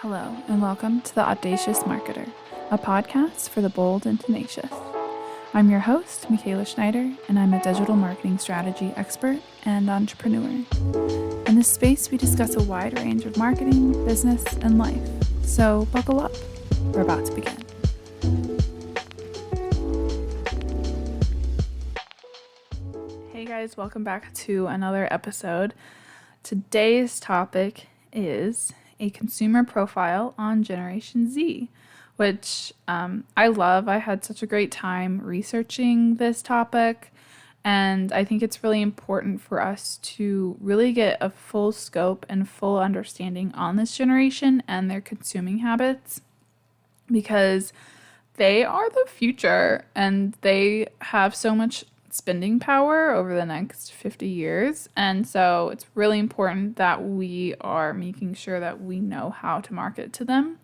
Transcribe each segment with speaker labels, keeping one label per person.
Speaker 1: Hello, and welcome to The Audacious Marketer, a podcast for the bold and tenacious. I'm your host, Michaela Schneider, and I'm a digital marketing strategy expert and entrepreneur. In this space, we discuss a wide range of marketing, business, and life. So buckle up. We're about to begin. Hey guys, welcome back to another episode. Today's topic is a consumer profile on Generation Z, which I love. I had such a great time researching this topic, and I think it's really important for us to really get a full scope and full understanding on this generation and their consuming habits, because they are the future and they have so much spending power over the next 50 years. And so it's really important that we are making sure that we know how to market to them.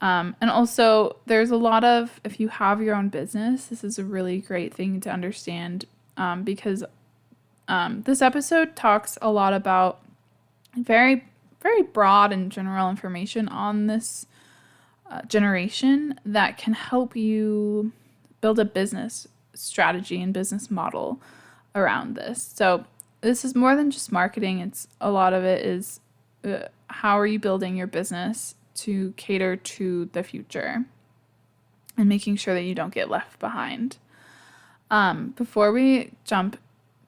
Speaker 1: And also there's a lot of, if you have your own business, this is a really great thing to understand because this episode talks a lot about very, very broad and general information on this generation that can help you build a business strategy and business model around this. So this is more than just marketing. It's a lot of it is how are you building your business to cater to the future and making sure that you don't get left behind. Before we jump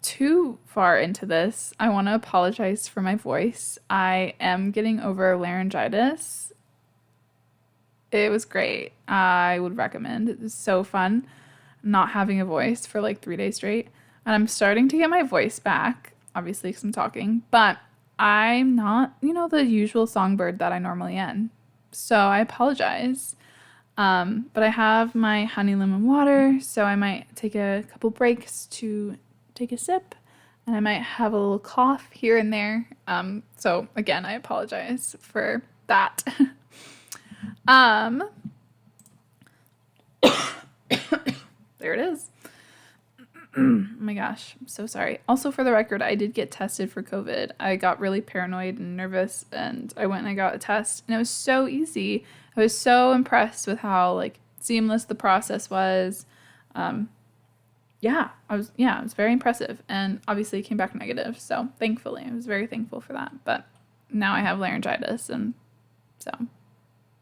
Speaker 1: too far into this, I want to apologize for my voice. I am getting over laryngitis. It was great. I would recommend. It was so fun not having a voice for like 3 days straight. And I'm starting to get my voice back, obviously because I'm talking, but I'm not, the usual songbird that I normally am. So I apologize. But I have my honey lemon water, so I might take a couple breaks to take a sip, and I might have a little cough here and there. So again, I apologize for that. There it is. Oh my gosh, I'm so sorry. Also, for the record, I did get tested for COVID. I got really paranoid and nervous, and I went and I got a test, and it was so easy. I was so impressed with how seamless the process was. It was very impressive, and obviously it came back negative. So thankfully, I was very thankful for that. But now I have laryngitis, and so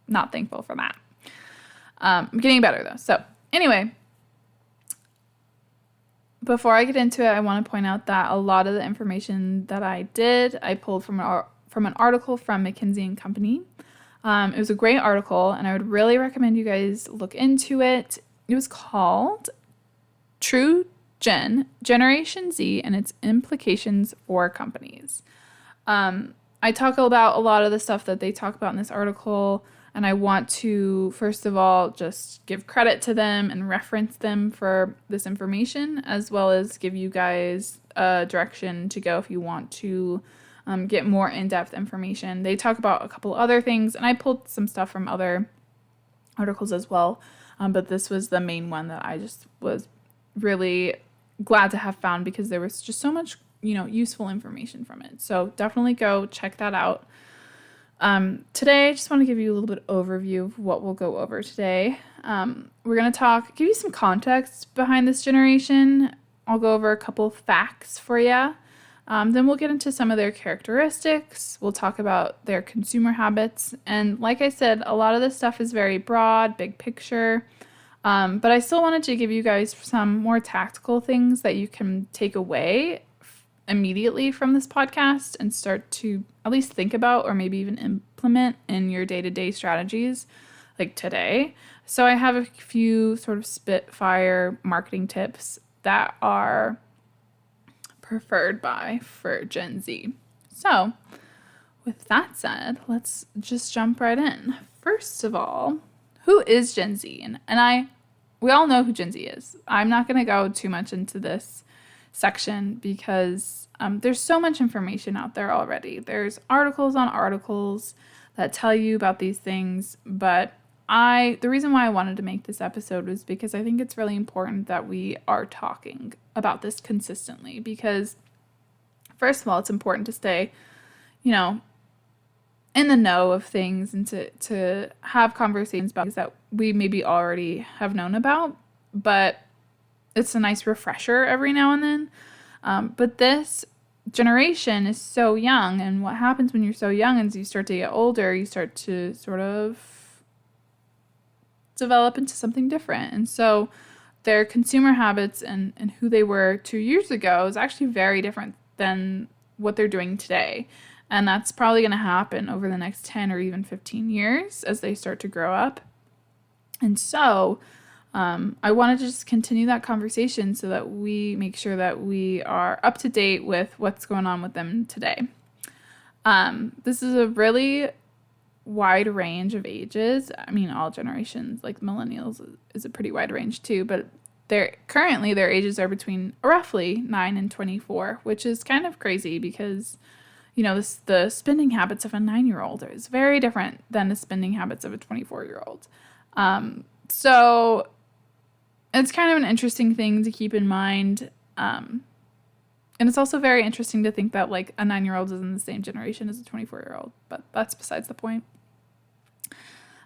Speaker 1: not thankful for that. I'm getting better though. So anyway. Before I get into it, I want to point out that a lot of the information that I pulled from an article from McKinsey & Company. It was a great article, and I would really recommend you guys look into it. It was called True Generation Z and Its Implications for Companies. I talk about a lot of the stuff that they talk about in this article, and I want to, first of all, just give credit to them and reference them for this information, as well as give you guys a direction to go if you want to get more in-depth information. They talk about a couple other things, and I pulled some stuff from other articles as well, but this was the main one that I just was really glad to have found because there was just so much, useful information from it. So definitely go check that out. Today, I just want to give you a little bit of overview of what we'll go over today. We're going to give you some context behind this generation. I'll go over a couple of facts for you. Then we'll get into some of their characteristics. We'll talk about their consumer habits. And like I said, a lot of this stuff is very broad, big picture. But I still wanted to give you guys some more tactical things that you can take away immediately from this podcast and start to at least think about or maybe even implement in your day-to-day strategies like today. So I have a few sort of spitfire marketing tips that are preferred for Gen Z. So with that said, let's just jump right in. First of all, who is Gen Z? And we all know who Gen Z is. I'm not going to go too much into this section because there's so much information out there already. There's articles on articles that tell you about these things, but the reason why I wanted to make this episode was because I think it's really important that we are talking about this consistently because, first of all, it's important to stay, in the know of things and to have conversations about things that we maybe already have known about, but it's a nice refresher every now and then. But this generation is so young, and what happens when you're so young is you start to get older, you start to sort of develop into something different. And so their consumer habits and who they were 2 years ago is actually very different than what they're doing today. And that's probably going to happen over the next 10 or even 15 years as they start to grow up. And so I want to just continue that conversation so that we make sure that we are up to date with what's going on with them today. This is a really wide range of ages. I mean, all generations, like millennials is a pretty wide range too, but currently their ages are between roughly 9 and 24, which is kind of crazy because, the spending habits of a 9-year-old is very different than the spending habits of a 24-year-old. So it's kind of an interesting thing to keep in mind. And it's also very interesting to think that like a 9-year-old is in the same generation as a 24-year-old, but that's besides the point.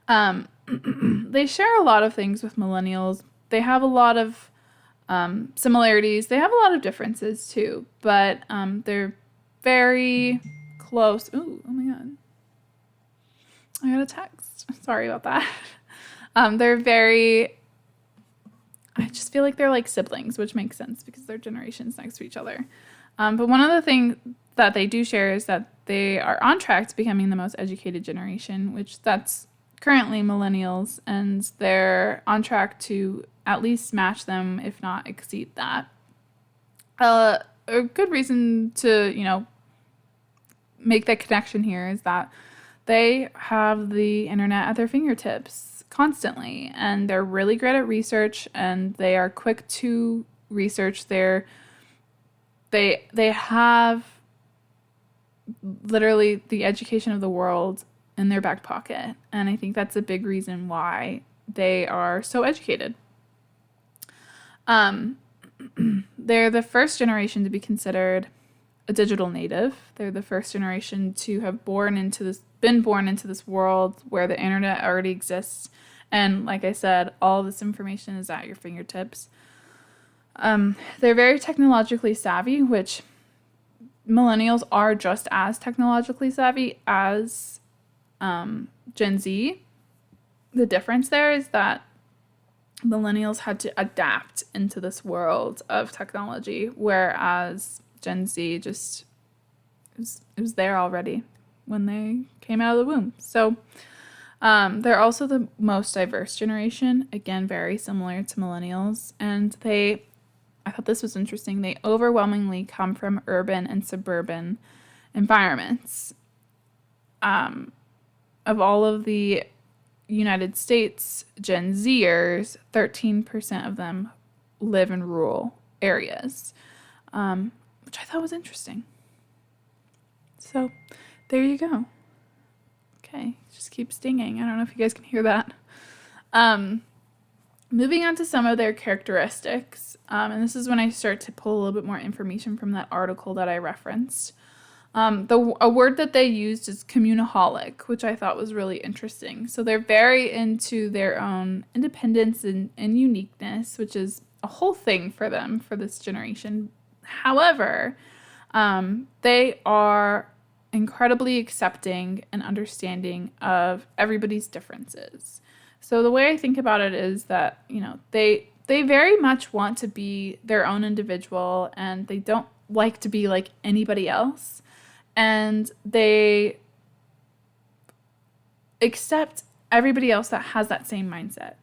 Speaker 1: They share a lot of things with millennials. They have a lot of similarities. They have a lot of differences too, but they're very close. Ooh, oh my God. I got a text. Sorry about that. I just feel like they're like siblings, which makes sense because they're generations next to each other. But one of the things that they do share is that they are on track to becoming the most educated generation, which that's currently millennials, and they're on track to at least match them, if not exceed that. A good reason to, make that connection here is that they have the internet at their fingertips constantly, and they're really great at research, and they are quick to research. They have literally the education of the world in their back pocket, and I think that's a big reason why they are so educated. They're the first generation to be considered a digital native. They're the first generation to have been born into this world where the internet already exists. And like I said, all this information is at your fingertips. They're very technologically savvy, which millennials are just as technologically savvy as Gen Z. The difference there is that millennials had to adapt into this world of technology, whereas Gen Z just it was there already when they came out of the womb. So they're also the most diverse generation, again, very similar to millennials. And I thought this was interesting, they overwhelmingly come from urban and suburban environments. Of all of the United States Gen Zers, 13% of them live in rural areas, which I thought was interesting. So there you go. Okay, just keep stinging. I don't know if you guys can hear that. Moving on to some of their characteristics, and this is when I start to pull a little bit more information from that article that I referenced. A word that they used is communaholic, which I thought was really interesting. So they're very into their own independence and uniqueness, which is a whole thing for them, for this generation. However, they are incredibly accepting and understanding of everybody's differences. So the way I think about it is that, they very much want to be their own individual, and they don't like to be like anybody else. And they accept everybody else that has that same mindset.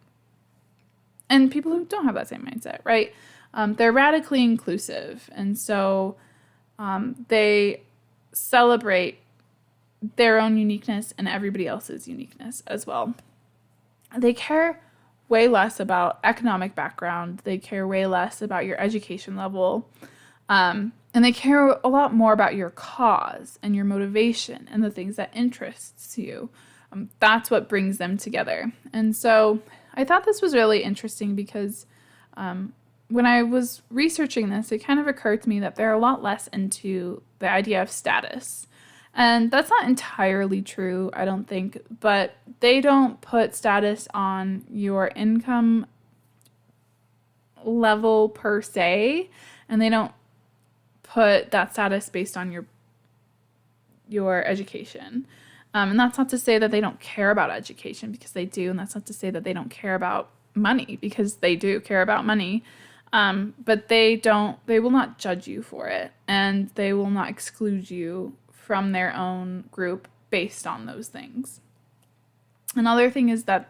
Speaker 1: And people who don't have that same mindset, right? They're radically inclusive. And so they celebrate their own uniqueness and everybody else's uniqueness as well. They care way less about economic background. They care way less about your education level. And they care a lot more about your cause and your motivation and the things that interests you. That's what brings them together. And so I thought this was really interesting because when I was researching this, it kind of occurred to me that they're a lot less into the idea of status. And that's not entirely true, I don't think, but they don't put status on your income level per se, and they don't put that status based on your education. And that's not to say that they don't care about education, because they do, and that's not to say that they don't care about money, because they do care about money. But they will not judge you for it, and they will not exclude you from their own group based on those things. Another thing is that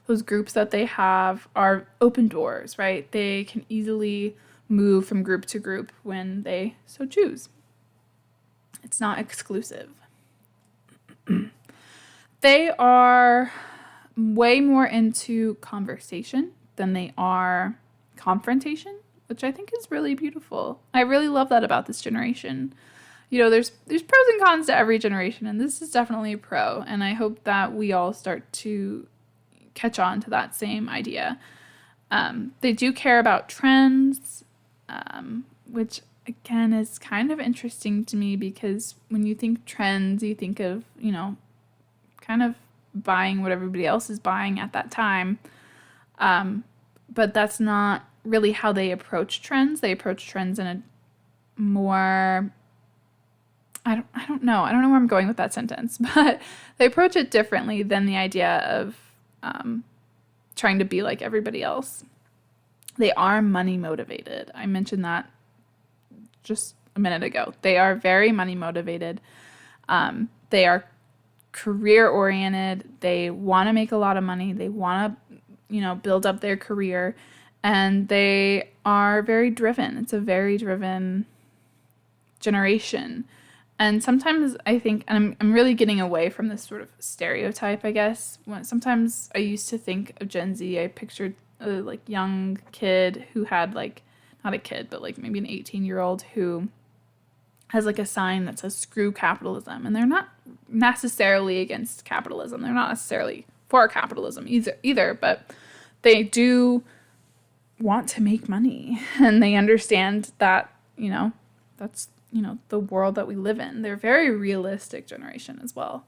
Speaker 1: those groups that they have are open doors, right? They can easily move from group to group when they so choose. It's not exclusive. They are way more into conversation than they are confrontation, which I think is really beautiful. I really love that about this generation. There's pros and cons to every generation, and this is definitely a pro, and I hope that we all start to catch on to that same idea. They do care about trends, which again is kind of interesting to me, because when you think trends, you think of, kind of buying what everybody else is buying at that time. But that's not really how they approach trends. They approach trends in a more, I don't know where I'm going with that sentence, but they approach it differently than the idea of trying to be like everybody else. They are money motivated. I mentioned that just a minute ago. They are very money motivated. They are career oriented. They want to make a lot of money. They want to, build up their career, and they are very driven. It's a very driven generation. And sometimes I think, and I'm really getting away from this sort of stereotype, I guess. Sometimes I used to think of Gen Z, I pictured a young kid who had not a kid, but maybe an 18-year-old who has a sign that says "screw capitalism," and they're not necessarily against capitalism. They're not necessarily for capitalism either, but they do want to make money, and they understand that that's the world that we live in. They're a very realistic generation as well.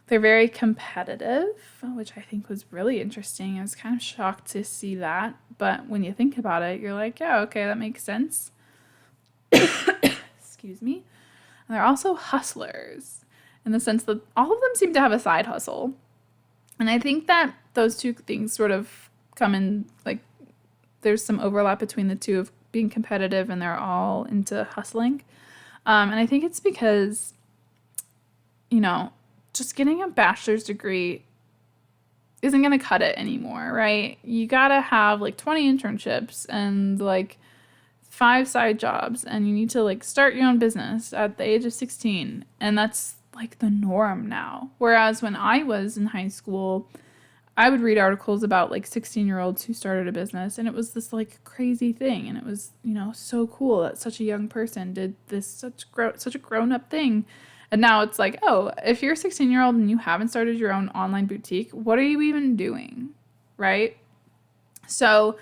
Speaker 1: They're very competitive, which I think was really interesting. I was kind of shocked to see that, but when you think about it, you're like, yeah, okay, that makes sense. Excuse me. And they're also hustlers, in the sense that all of them seem to have a side hustle. And I think that those two things sort of come in, there's some overlap between the two, of being competitive and they're all into hustling. And I think it's because, just getting a bachelor's degree isn't going to cut it anymore, right? You got to have 20 internships and 5 side jobs, and you need to start your own business at the age of 16. And that's the norm now. Whereas when I was in high school, I would read articles about 16-year-olds who started a business, and it was this crazy thing, and it was so cool that such a young person did this such a grown-up thing. And now it's oh, if you're a 16-year-old and you haven't started your own online boutique, what are you even doing, right? So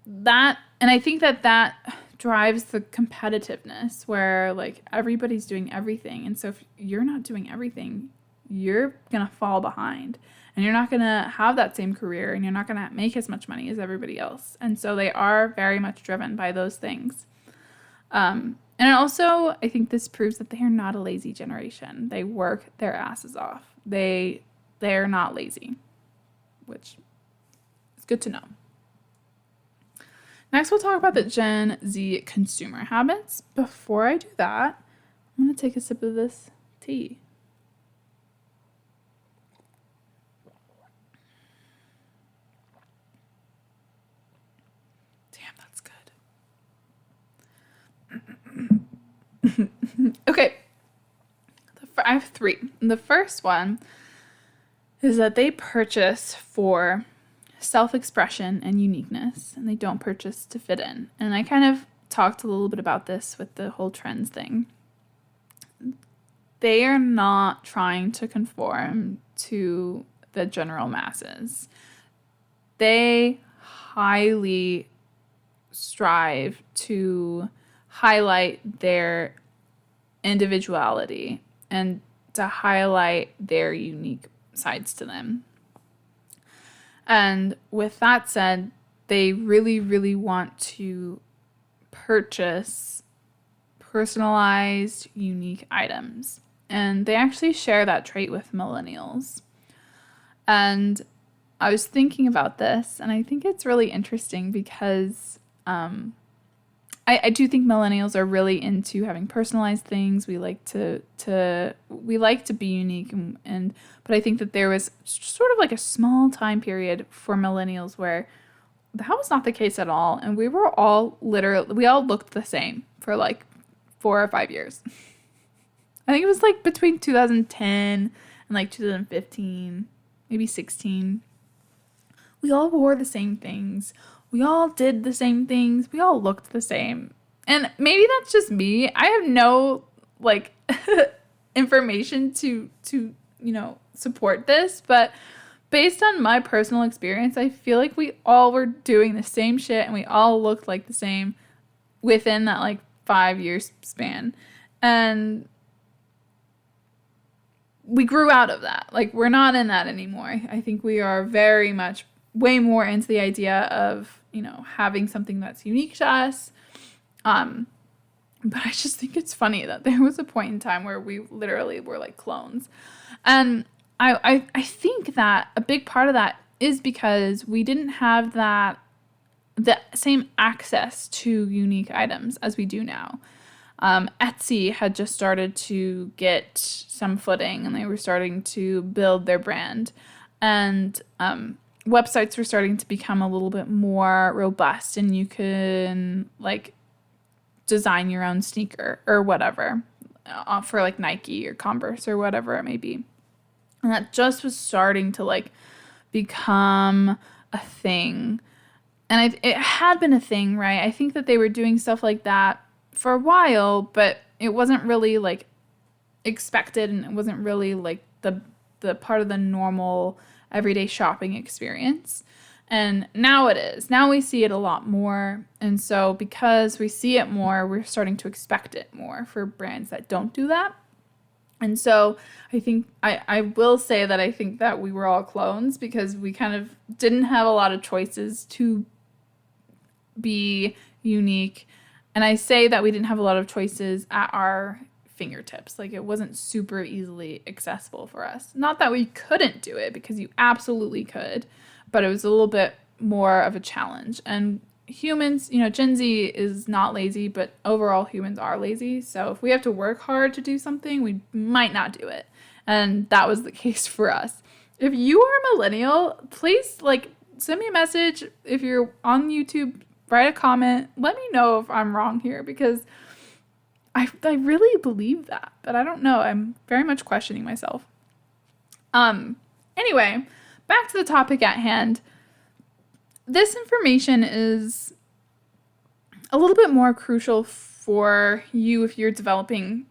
Speaker 1: that, and I think that drives the competitiveness, where everybody's doing everything, and so if you're not doing everything, you're gonna fall behind, and you're not gonna have that same career, and you're not gonna make as much money as everybody else. And so they are very much driven by those things. And also, I think this proves that they are not a lazy generation. They work their asses off. They're not lazy, which is good to know. Next, we'll talk about the Gen Z consumer habits. Before I do that, I'm going to take a sip of this tea. Damn, that's good. Okay. I have 3. The first one is that they purchase for self-expression and uniqueness, and they don't purchase to fit in. And I kind of talked a little bit about this with the whole trends thing. They are not trying to conform to the general masses. They highly strive to highlight their individuality and to highlight their unique sides to them. And with that said, they really, really want to purchase personalized, unique items. And they actually share that trait with millennials. And I was thinking about this, and I think it's really interesting because I do think millennials are really into having personalized things. We like to be unique, but I think that there was sort of like a small time period for millennials where that was not the case at all, and we all looked the same for like 4 or 5 years. I think it was like between 2010 and like 2015, maybe 16. We all wore the same things. We all did the same things. We all looked the same. And maybe that's just me. I have no like information to support this, but based on my personal experience, I feel like we all were doing the same shit and we all looked like the same within that like 5 year span. And we grew out of that. Like, we're not in that anymore. I think we are very much way more into the idea of, having something that's unique to us. But I just think it's funny that there was a point in time where we literally were like clones. And I think that a big part of that is because we didn't have the same access to unique items as we do now. Etsy had just started to get some footing, and they were starting to build their brand. And websites were starting to become a little bit more robust, and you can like design your own sneaker or whatever for like Nike or Converse or whatever it may be. And that just was starting to like become a thing. And it had been a thing, right? I think that they were doing stuff like that for a while, but it wasn't really like expected, and it wasn't really like the part of the normal everyday shopping experience. And now it is. Now we see it a lot more. And so because we see it more, we're starting to expect it more for brands that don't do that. And so I think I will say that I think that we were all clones because we kind of didn't have a lot of choices to be unique. And I say that we didn't have a lot of choices at our fingertips. Like, it wasn't super easily accessible for us. Not that we couldn't do it, because you absolutely could, but it was a little bit more of a challenge. And humans, Gen Z is not lazy, but overall humans are lazy. So if we have to work hard to do something, we might not do it. And that was the case for us. If you are a millennial, please send me a message. If you're on YouTube, write a comment. Let me know if I'm wrong here, because I really believe that, but I don't know. I'm very much questioning myself. Anyway, back to the topic at hand. This information is a little bit more crucial for you if you're developing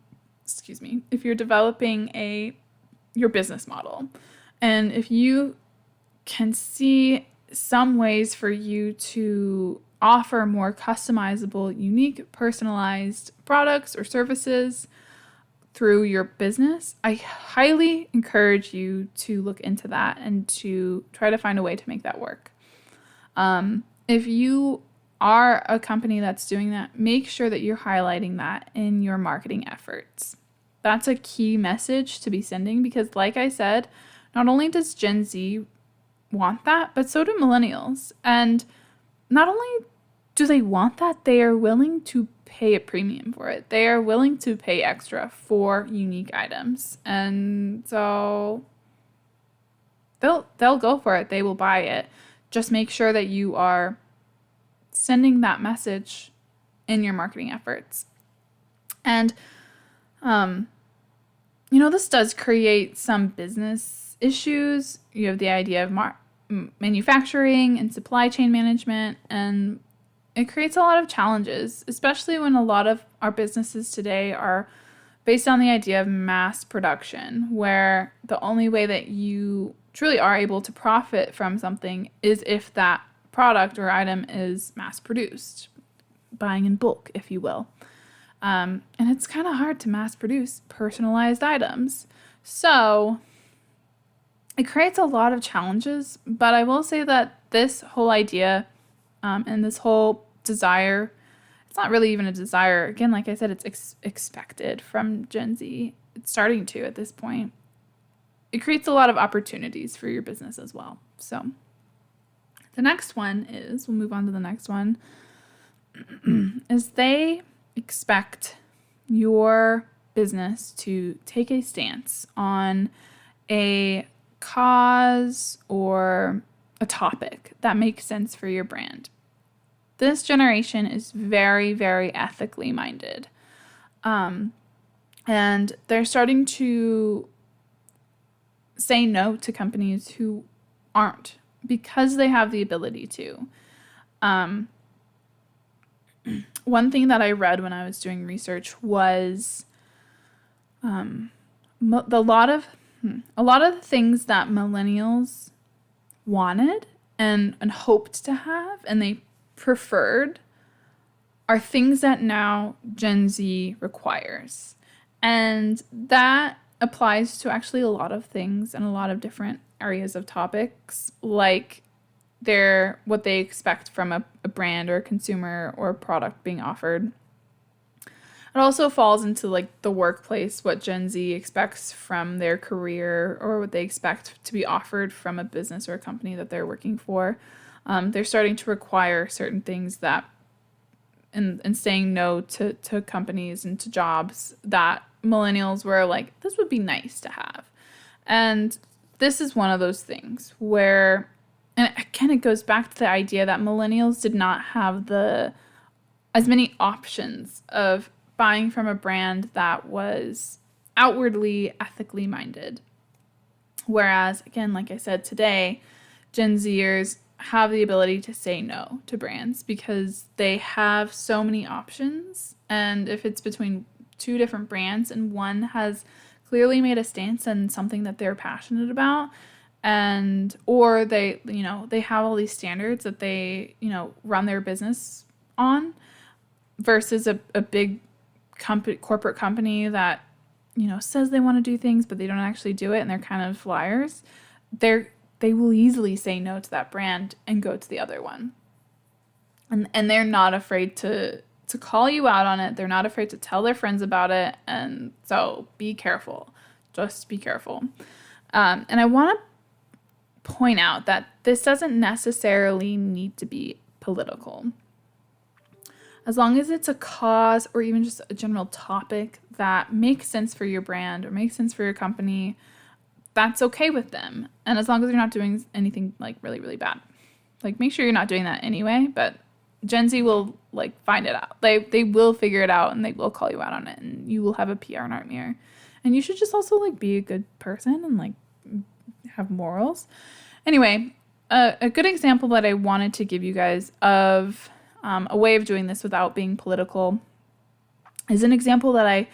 Speaker 1: your business model. And if you can see some ways for you to offer more customizable, unique, personalized products or services through your business, I highly encourage you to look into that and to try to find a way to make that work. If you are a company that's doing that, make sure that you're highlighting that in your marketing efforts. That's a key message to be sending, because like I said, not only does Gen Z want that, but so do millennials. And not only do they want that, they are willing to pay a premium for it. They are willing to pay extra for unique items. And so they'll go for it. They will buy it. Just make sure that you are sending that message in your marketing efforts. And this does create some business issues. You have the idea of manufacturing and supply chain management, and it creates a lot of challenges, especially when a lot of our businesses today are based on the idea of mass production, where the only way that you truly are able to profit from something is if that product or item is mass produced, buying in bulk, if you will. And it's kind of hard to mass produce personalized items. So it creates a lot of challenges, but I will say that this whole idea and this whole desire, it's not really even a desire. Again, like I said, it's expected from Gen Z. It's starting to at this point. It creates a lot of opportunities for your business as well. So the next one is, we'll move on to the next one, is they expect your business to take a stance on a cause or a topic that makes sense for your brand. This generation is very, very ethically minded. And they're starting to say no to companies who aren't, because they have the ability to. One thing that I read when I was doing research was a lot of the things that millennials wanted and hoped to have and they preferred are things that now Gen Z requires. And that applies to actually a lot of things and a lot of different areas of topics, like what they expect from a brand or a consumer or a product being offered. It also falls into like the workplace, what Gen Z expects from their career or what they expect to be offered from a business or a company that they're working for. They're starting to require certain things that, and saying no to companies and to jobs that millennials were like, this would be nice to have. And this is one of those things where, and again, it goes back to the idea that millennials did not have as many options of buying from a brand that was outwardly ethically minded. Whereas, again, like I said today, Gen Zers have the ability to say no to brands because they have so many options. And if it's between two different brands and one has clearly made a stance on something that they're passionate about, or they have all these standards that they, run their business on, versus a big corporate company that, says they want to do things, but they don't actually do it, and they're kind of liars, they will easily say no to that brand and go to the other one. And they're not afraid to call you out on it. They're not afraid to tell their friends about it. And so be careful. Just be careful. And I want to point out that this doesn't necessarily need to be political. As long as it's a cause or even just a general topic that makes sense for your brand or makes sense for your company, that's okay with them. And as long as you're not doing anything like really, really bad. Like, make sure you're not doing that anyway, but Gen Z will like find it out. They will figure it out and they will call you out on it, and you will have a PR nightmare. And you should just also like be a good person and like have morals. Anyway, a good example that I wanted to give you guys of a way of doing this without being political is an example that I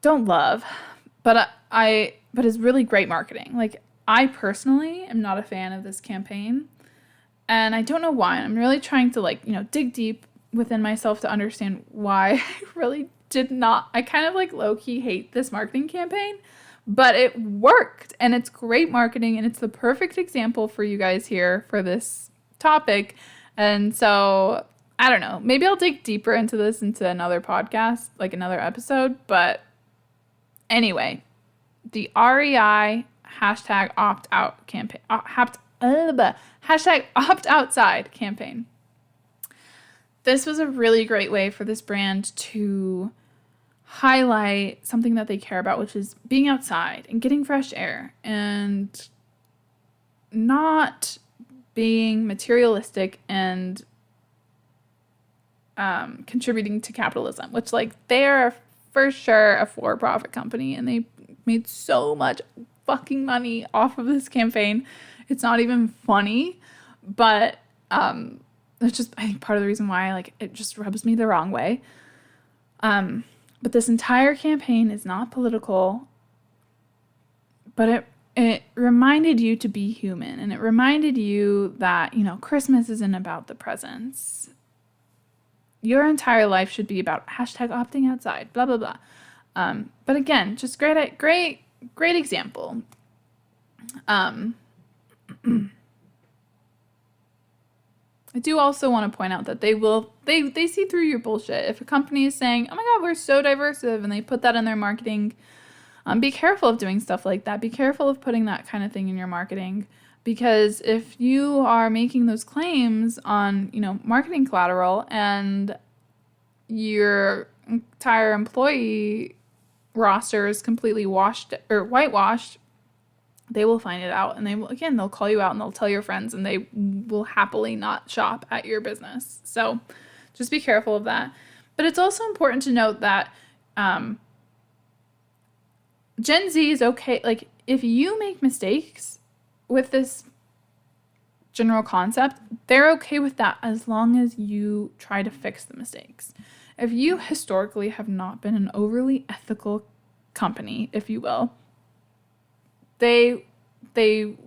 Speaker 1: don't love, but is really great marketing. Like, I personally am not a fan of this campaign, and I don't know why. I'm really trying to dig deep within myself to understand why I really did not. I kind of like low-key hate this marketing campaign, but it worked, and it's great marketing, and it's the perfect example for you guys here for this topic. And so I don't know, maybe I'll dig deeper into this into another podcast, like another episode. But anyway, the REI hashtag opt-out campaign, hashtag opt-outside campaign. This was a really great way for this brand to highlight something that they care about, which is being outside and getting fresh air and not being materialistic and contributing to capitalism, which they are for sure a for-profit company, and they made so much fucking money off of this campaign. It's not even funny, but it's just, I think, part of the reason why it just rubs me the wrong way. But this entire campaign is not political, but it reminded you to be human, and it reminded you that, Christmas isn't about the presents. your entire life should be about hashtag opting outside, blah, blah, blah. But again, just great example. I do also want to point out that they see through your bullshit. If a company is saying, oh my God, we're so diverse, and they put that in their marketing, be careful of doing stuff like that. Be careful of putting that kind of thing in your marketing, because if you are making those claims on, marketing collateral and your entire employee roster is completely washed or whitewashed, they will find it out, and they'll call you out, and they'll tell your friends, and they will happily not shop at your business. So just be careful of that. But it's also important to note that Gen Z is okay. Like, if you make mistakes with this general concept, they're okay with that as long as you try to fix the mistakes. If you historically have not been an overly ethical company, if you will, they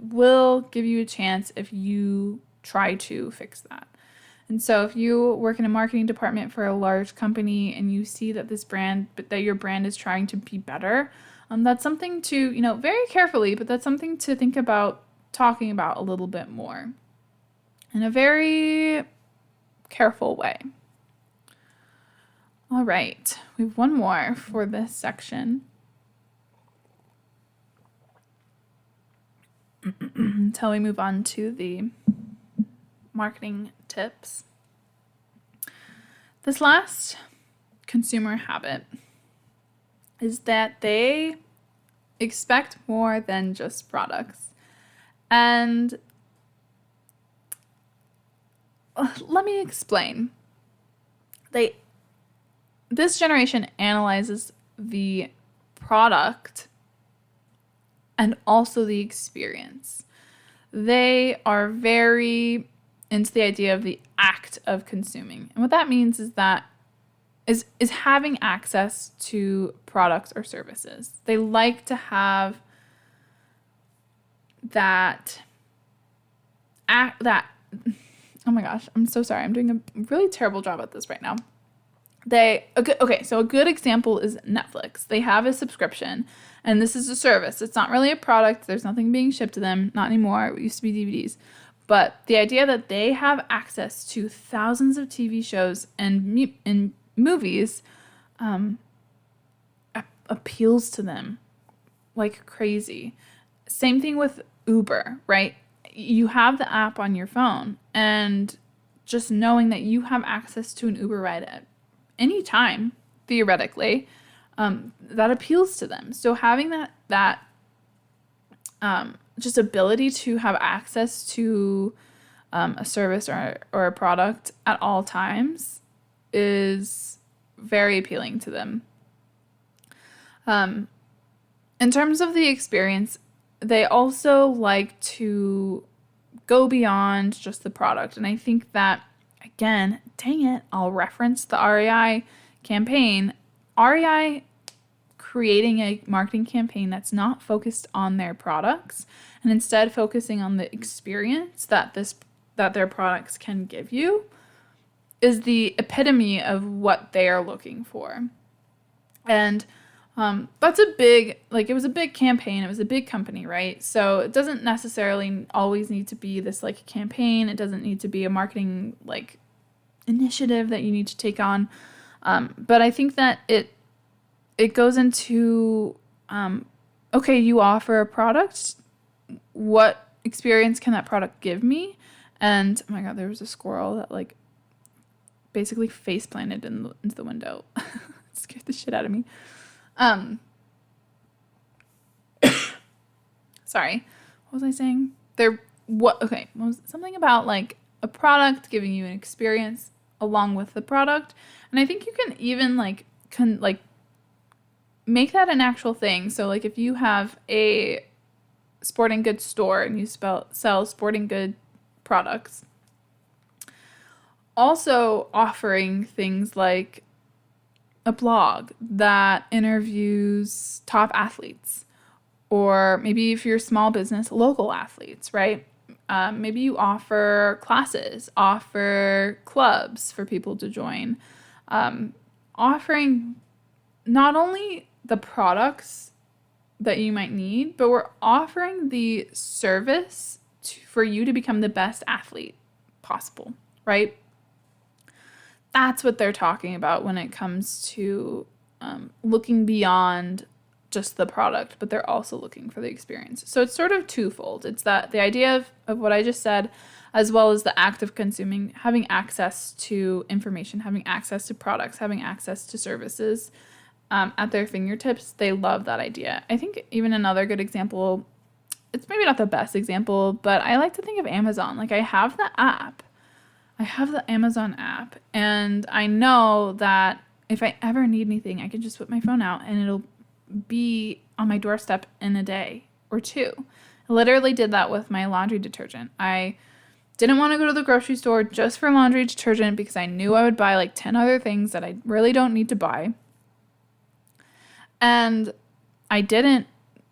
Speaker 1: will give you a chance if you try to fix that. And so if you work in a marketing department for a large company and you see that your brand is trying to be better, that's something to, very carefully, but that's something to think about talking about a little bit more in a very careful way. All right, we have one more for this section. Until we move on to the marketing tips. This last consumer habit is that they expect more than just products. And let me explain. This generation analyzes the product and also the experience. They are very into the idea of the act of consuming. And what that means is that is having access to products or services. They like to have that oh my gosh, I'm so sorry. I'm doing a really terrible job at this right now. So a good example is Netflix. They have a subscription, and this is a service. It's not really a product. There's nothing being shipped to them. Not anymore. It used to be DVDs. But the idea that they have access to thousands of TV shows and movies appeals to them like crazy. Same thing with Uber, right? You have the app on your phone, and just knowing that you have access to an Uber ride at any time, theoretically, that appeals to them. So having that just ability to have access to a service or a product at all times is very appealing to them. In terms of the experience, they also like to go beyond just the product. And I think that, again, dang it, I'll reference the REI campaign. REI creating a marketing campaign that's not focused on their products and instead focusing on the experience that their products can give you is the epitome of what they are looking for. And that's it was a big campaign. It was a big company, right? So it doesn't necessarily always need to be this like campaign. It doesn't need to be a marketing like initiative that you need to take on. But I think that it goes into, okay, you offer a product. What experience can that product give me? And oh my God, there was a squirrel that like basically face planted into the window. It scared the shit out of me. Sorry, what was I saying? Something about like a product giving you an experience along with the product. And I think you can even make that an actual thing. So like if you have a sporting goods store and you sell sporting good products, also offering things like a blog that interviews top athletes, or maybe if you're a small business, local athletes, right? Maybe you offer classes, offer clubs for people to join, offering not only the products that you might need, but we're offering the service for you to become the best athlete possible, right? That's what they're talking about when it comes to looking beyond just the product, but they're also looking for the experience. So it's sort of twofold. It's that the idea of what I just said, as well as the act of consuming, having access to information, having access to products, having access to services at their fingertips. They love that idea. I think even another good example, it's maybe not the best example, but I like to think of Amazon. Like, I have the app. I have the Amazon app, and I know that if I ever need anything, I can just whip my phone out and it'll be on my doorstep in a day or two. I literally did that with my laundry detergent. I didn't want to go to the grocery store just for laundry detergent because I knew I would buy like 10 other things that I really don't need to buy. And I didn't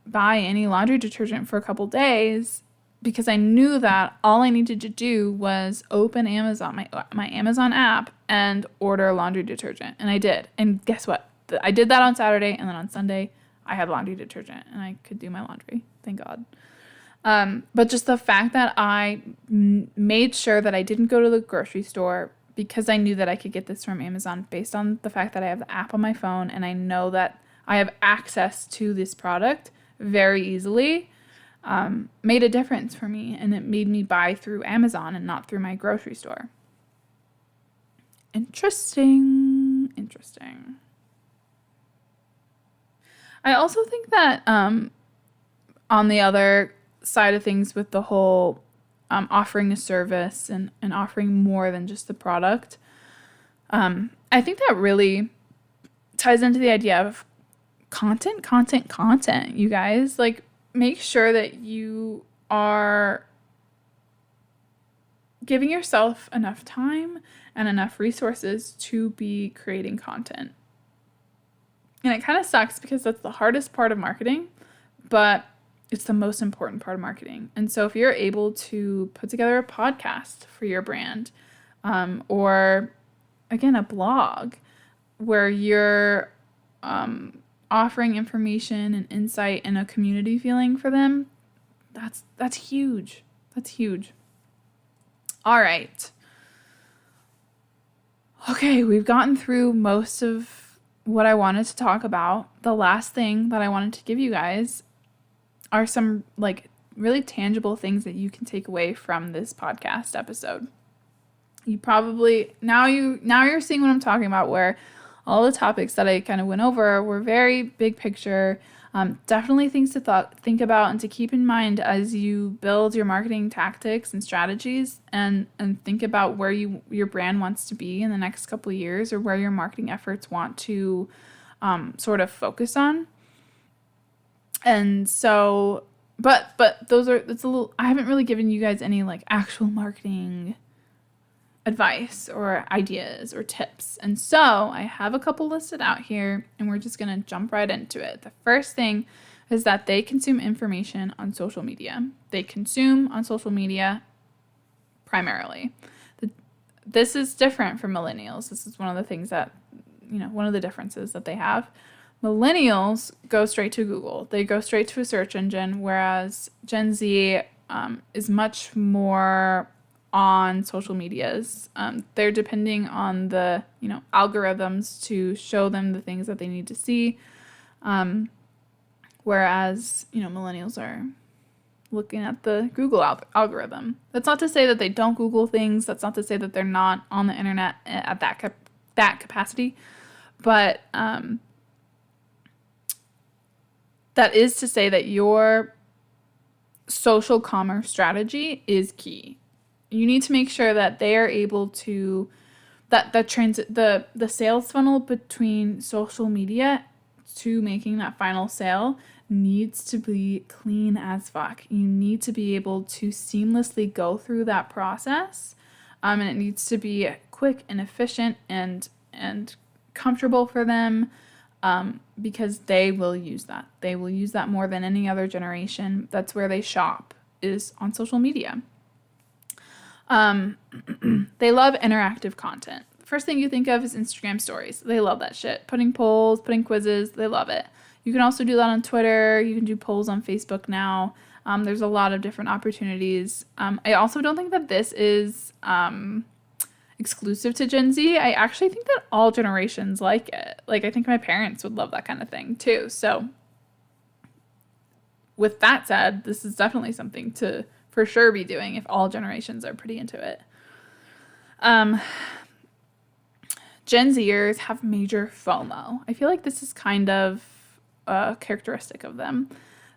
Speaker 1: buy any laundry detergent for a couple days because I knew that all I needed to do was open Amazon, my Amazon app, and order laundry detergent. And I did. And guess what? I did that on Saturday, and then on Sunday, I had laundry detergent, and I could do my laundry. Thank God. But just the fact that I made sure that I didn't go to the grocery store because I knew that I could get this from Amazon based on the fact that I have the app on my phone, and I know that I have access to this product very easily, made a difference for me, and it made me buy through Amazon and not through my grocery store. Interesting. I also think that on the other side of things with the whole offering a service and offering more than just the product, I think that really ties into the idea of content, you guys. Like, make sure that you are giving yourself enough time and enough resources to be creating content. And it kind of sucks because that's the hardest part of marketing, but it's the most important part of marketing. And so if you're able to put together a podcast for your brand, or again, a blog where you're offering information and insight and a community feeling for them, that's huge. That's huge. All right. Okay, we've gotten through most of what I wanted to talk about. The last thing that I wanted to give you guys are some like really tangible things that you can take away from this podcast episode. You probably now you're seeing what I'm talking about, where all the topics that I kind of went over were very big picture. Definitely things to think about and to keep in mind as you build your marketing tactics and strategies, and think about where your brand wants to be in the next couple of years, or where your marketing efforts want to sort of focus on. And so, but it's a little, I haven't really given you guys any like actual marketing advice or ideas or tips. And so I have a couple listed out here, and we're just going to jump right into it. The first thing is that they consume information on social media. They consume on social media primarily. This is different from millennials. This is one of the things that, one of the differences that they have. Millennials go straight to Google. They go straight to a search engine, whereas Gen Z is much more on social medias. They're depending on the, algorithms to show them the things that they need to see. Whereas, millennials are looking at the Google algorithm. That's not to say that they don't Google things. That's not to say that they're not on the internet at that capacity. But that is to say that your social commerce strategy is key. You need to make sure that they are able to, the sales funnel between social media to making that final sale needs to be clean as fuck. You need to be able to seamlessly go through that process, and it needs to be quick and efficient and comfortable for them, because they will use that. They will use that more than any other generation. That's where they shop, is on social media. They love interactive content. First thing you think of is Instagram stories. They love that shit. Putting polls, putting quizzes, they love it. You can also do that on Twitter. You can do polls on Facebook now. There's a lot of different opportunities. I also don't think that this is exclusive to Gen Z. I actually think that all generations like it. Like, I think my parents would love that kind of thing too. So with that said, this is definitely something to for sure be doing if all generations are pretty into it. Gen Zers have major FOMO. I feel like this is kind of a characteristic of them.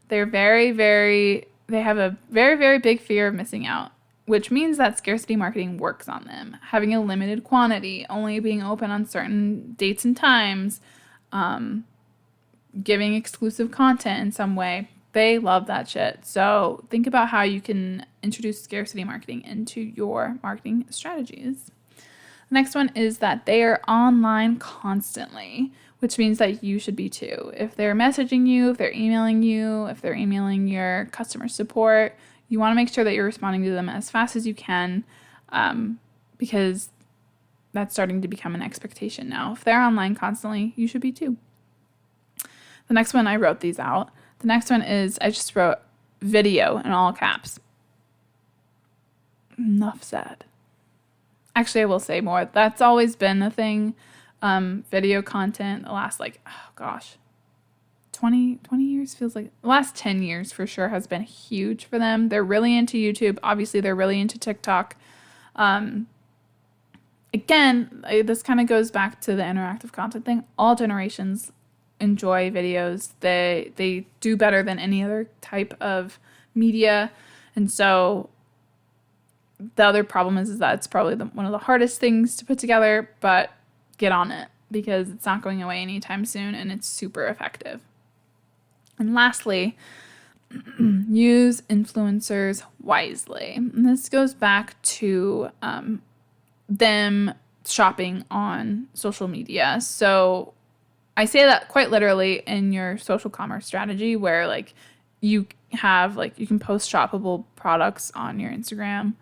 Speaker 1: They're they have a very, very big fear of missing out, which means that scarcity marketing works on them. Having a limited quantity, only being open on certain dates and times, giving exclusive content in some way. They love that shit. So think about how you can introduce scarcity marketing into your marketing strategies. The next one is that they are online constantly, which means that you should be too. If they're messaging you, if they're emailing you, if they're emailing your customer support, you want to make sure that you're responding to them as fast as you can, because that's starting to become an expectation now. If they're online constantly, you should be too. The next one, I wrote these out. The next one is, I just wrote video in all caps. Enough said. Actually, I will say more. That's always been a thing. Video content, the last 20 years feels like the last 10 years for sure has been huge for them. They're really into YouTube. Obviously, they're really into TikTok. Again, this kind of goes back to the interactive content thing. All generations enjoy videos. They do better than any other type of media. And so the other problem is that it's probably one of the hardest things to put together, but get on it because it's not going away anytime soon and it's super effective. And lastly, use influencers wisely. And this goes back to them shopping on social media. So I say that quite literally in your social commerce strategy where you can post shoppable products on your Instagram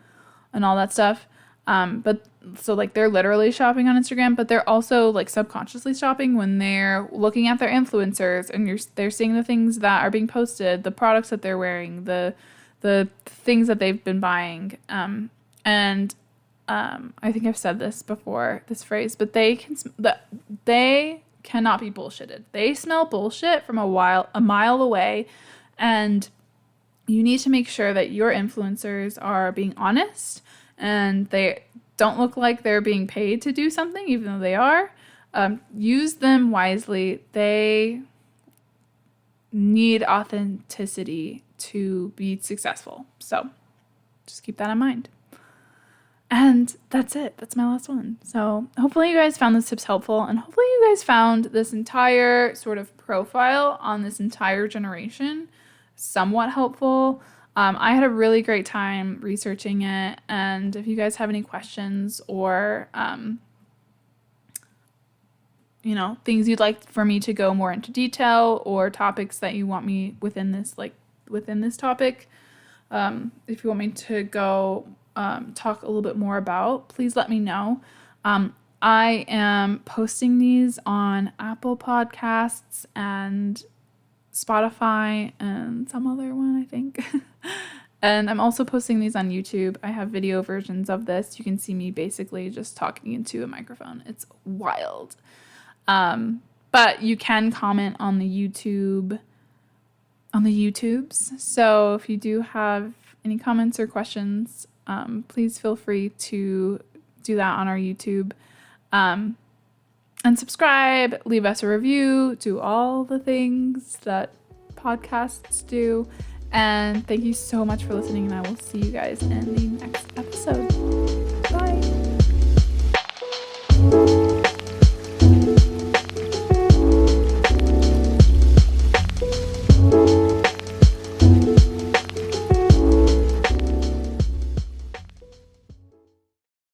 Speaker 1: and all that stuff. But so they're literally shopping on Instagram, but they're also subconsciously shopping when they're looking at their influencers and they're seeing the things that are being posted, the products that they're wearing, the things that they've been buying. I think I've said this before, this phrase, but they cannot be bullshitted. They smell bullshit from a mile away, and you need to make sure that your influencers are being honest and they don't look like they're being paid to do something, even though they are. Use them wisely. They need authenticity to be successful. So just keep that in mind. And that's it. That's my last one. So hopefully you guys found these tips helpful, and hopefully you guys found this entire sort of profile on this entire generation somewhat helpful. I had a really great time researching it, and if you guys have any questions or things you'd like for me to go more into detail, or topics that you want me within this topic, if you want me to go talk a little bit more about, please let me know. I am posting these on Apple Podcasts and Spotify and some other one, I think. And I'm also posting these on YouTube. I have video versions of this. You can see me basically just talking into a microphone. It's wild. But you can comment on the YouTubes. So if you do have any comments or questions, please feel free to do that on our YouTube. And subscribe, leave us a review, do all the things that podcasts do. And thank you so much for listening, and I will see you guys in the next episode.